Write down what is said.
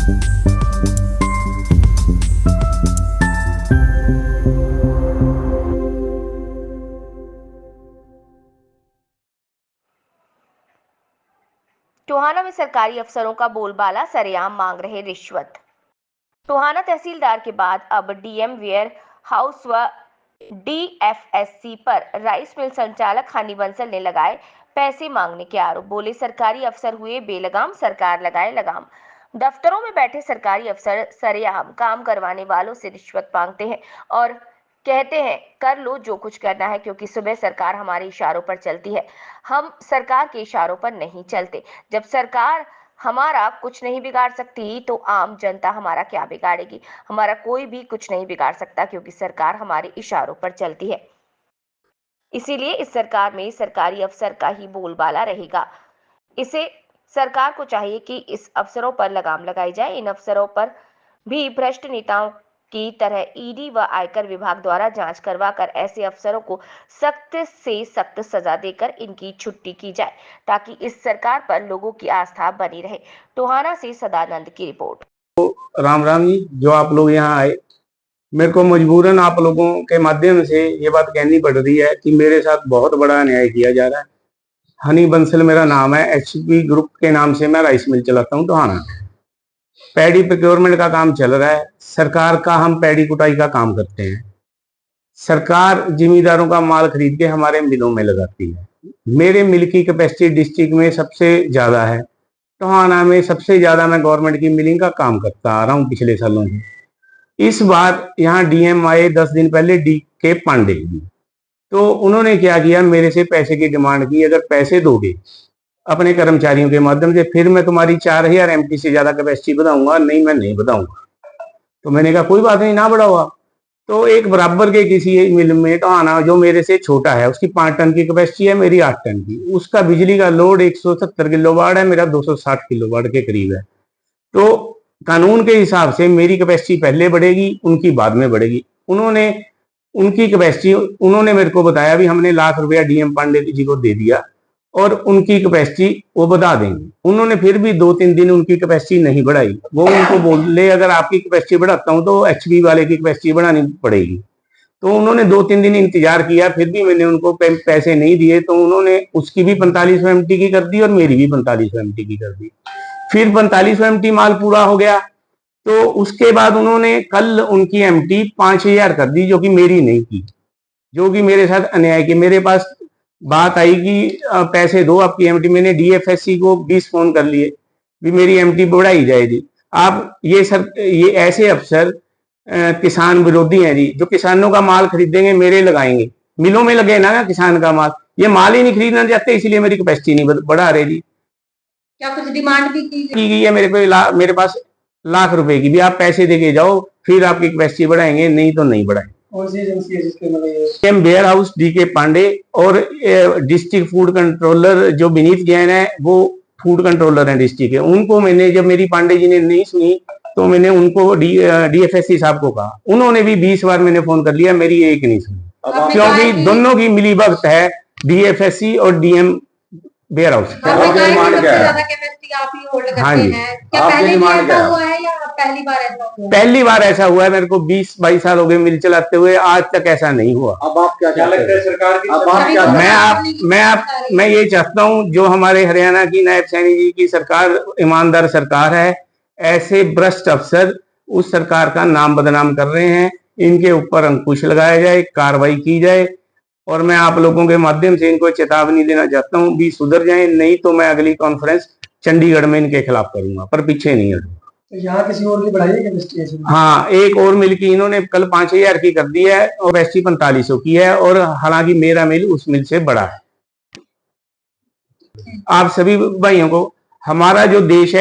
टोहाना में सरकारी अफसरों का बोलबाला, सरेआम मांग रहे रिश्वत। टोहाना तहसीलदार के बाद अब डीएम वेयर हाउस व डीएफएससी पर राइस मिल संचालक हनी बंसल ने लगाए पैसे मांगने के आरोप। बोले सरकारी अफसर हुए बेलगाम, सरकार लगाए लगाम। दफ्तरों में बैठे सरकारी अफसर सरेआम काम करवाने वालों से रिश्वत मांगते हैं और कहते हैं कर लो जो कुछ करना है, क्योंकि सुबह सरकार हमारे इशारों पर चलती है, हम सरकार के इशारों पर नहीं चलते। जब सरकार हमारा कुछ नहीं बिगाड़ सकती तो आम जनता हमारा क्या बिगाड़ेगी? हमारा कोई भी कुछ नहीं बिगाड़ सकता, क्योंकि सरकार हमारे इशारों पर चलती है। इसीलिए इस सरकार में सरकारी अफसर का ही बोलबाला रहेगा। इसे सरकार को चाहिए कि इस अफसरों पर लगाम लगाई जाए। इन अफसरों पर भी भ्रष्ट नेताओं की तरह ईडी व आयकर विभाग द्वारा जांच करवाकर ऐसे अफसरों को सख्त से सख्त सजा देकर इनकी छुट्टी की जाए, ताकि इस सरकार पर लोगों की आस्था बनी रहे। टोहाना से सदानंद की रिपोर्ट। राम राम जी। जो आप लोग यहाँ आए, मेरे को मजबूरन आप लोगों के माध्यम से ये बात कहनी पड़ रही है कि मेरे साथ बहुत बड़ा अन्याय किया जा रहा है। हनी बंसल मेरा नाम है, एचपी ग्रुप के नाम से मैं राइस मिल चलाता हूँ टोहाना। पैडी प्रोक्योरमेंट का काम चल रहा है, सरकार का हम पैडी कुटाई का काम करते हैं। सरकार जिमीदारों का माल खरीद के हमारे मिलों में लगाती है। मेरे मिल की कैपेसिटी डिस्ट्रिक्ट में सबसे ज्यादा है। टोहाना में सबसे ज्यादा मैं गवर्नमेंट की मिलिंग का काम करता आ रहा हूँ पिछले सालों से। इस बार यहाँ डीएम आए 10 दिन पहले, डी के पांडे जी। तो उन्होंने क्या किया, मेरे से पैसे की डिमांड की, अगर पैसे दोगे अपने कर्मचारियों के माध्यम से फिर मैं तुम्हारी 4000 एमटी से ज्यादा कैपेसिटी बढ़ाऊंगा, नहीं मैं नहीं बढ़ाऊंगा। तो मैंने कहा कोई बात नहीं, ना बढ़ाओ। तो एक बराबर के किसी मिल में टोहाना जो मेरे से छोटा है, उसकी 5 टन की कैपेसिटी है, मेरी 8 टन की, उसका बिजली का लोड 170 किलोवाट है, मेरा 260 किलोवाट के करीब है। तो कानून के हिसाब से मेरी कैपेसिटी पहले बढ़ेगी, उनकी बाद में बढ़ेगी। उनकी कैपेसिटी उन्होंने मेरे को बताया भी हमने ₹1,00,000 डीएम पांडे जी को दे दिया और उनकी कैपेसिटी वो बढ़ा देंगे। उन्होंने फिर भी 2-3 दिन उनकी कैपेसिटी नहीं बढ़ाई। वो उनको बोले अगर आपकी कैपेसिटी बढ़ाता हूं तो एचपी वाले की कैपेसिटी बढ़ानी पड़ेगी। तो उन्होंने 2-3 दिन इंतजार किया, फिर भी मैंने उनको पैसे नहीं दिए। तो उन्होंने उसकी भी 4500 एमटी की कर दी और मेरी भी 4500 एमटी की कर दी। फिर 4500 एमटी माल पूरा हो गया, तो उसके बाद उन्होंने कल उनकी एमटी 5000 कर दी, जो कि मेरी नहीं की, जो कि मेरे साथ अन्याय की। मेरे पास बात आई कि पैसे दो आपकी एमटी। मैंने डीएफएससी को 20 फोन कर लिए भी मेरी एमटी बढ़ाई जाएगी। आप ये ऐसे अफसर किसान विरोधी हैं जी, जो किसानों का माल खरीदेंगे, मेरे लगाएंगे, मिलों में लगे ना किसान का माल, ये माल ही नहीं खरीदना चाहते, इसलिए मेरी कैपेसिटी नहीं बढ़ा रहे जी। क्या कुछ डिमांड भी की गई है मेरे पास ₹1,00,000 की भी, आप पैसे देके जाओ फिर आपकी कैपेसिटी बढ़ाएंगे, नहीं तो नहीं बढ़ाएंगे। कौन सी एजेंसी है जिसके मतलब वेयर हाउस डी के पांडे और डिस्ट्रिक्ट फूड कंट्रोलर जो विनीत जैन है, वो फूड कंट्रोलर है डिस्ट्रिक्ट के। उनको मैंने, जब मेरी पांडे जी ने नहीं सुनी तो मैंने उनको डीएफएससी साहब को कहा। उन्होंने भी 20 बार मैंने फोन कर लिया, मेरी एक नहीं सुनी, क्योंकि दोनों की मिली भगत है, डीएफएससी और डीएम वेयर हाउस। हाँ जी, पहली बार ऐसा हुआ है। मेरे को 20-22 साल हो गए मिल चलाते हुए, आज तक ऐसा नहीं हुआ। अब आप क्या लगता है सरकार की? मैं ये चाहता हूँ, जो हमारे हरियाणा की नायब सैनी जी की सरकार ईमानदार सरकार है, ऐसे भ्रष्ट अफसर उस सरकार का नाम बदनाम कर रहे हैं, इनके ऊपर अंकुश लगाया जाए, कार्रवाई की जाए। और मैं आप लोगों के माध्यम से इनको चेतावनी देना चाहता हूँ भी सुधर जाएं, नहीं तो मैं अगली कॉन्फ्रेंस चंडीगढ़ में इनके खिलाफ करूंगा, पर पीछे नहीं हटूंगा। तो यहाँ किसी और की बढ़ाई है कैपेसिटी? हाँ, एक और मिल की इन्होंने कल 5000 की कर दी है और कैपेसिटी 4500 की है, और हालांकि मेरा मिल उस मिल से बड़ा है। आप सभी भाइयों को, हमारा जो देश है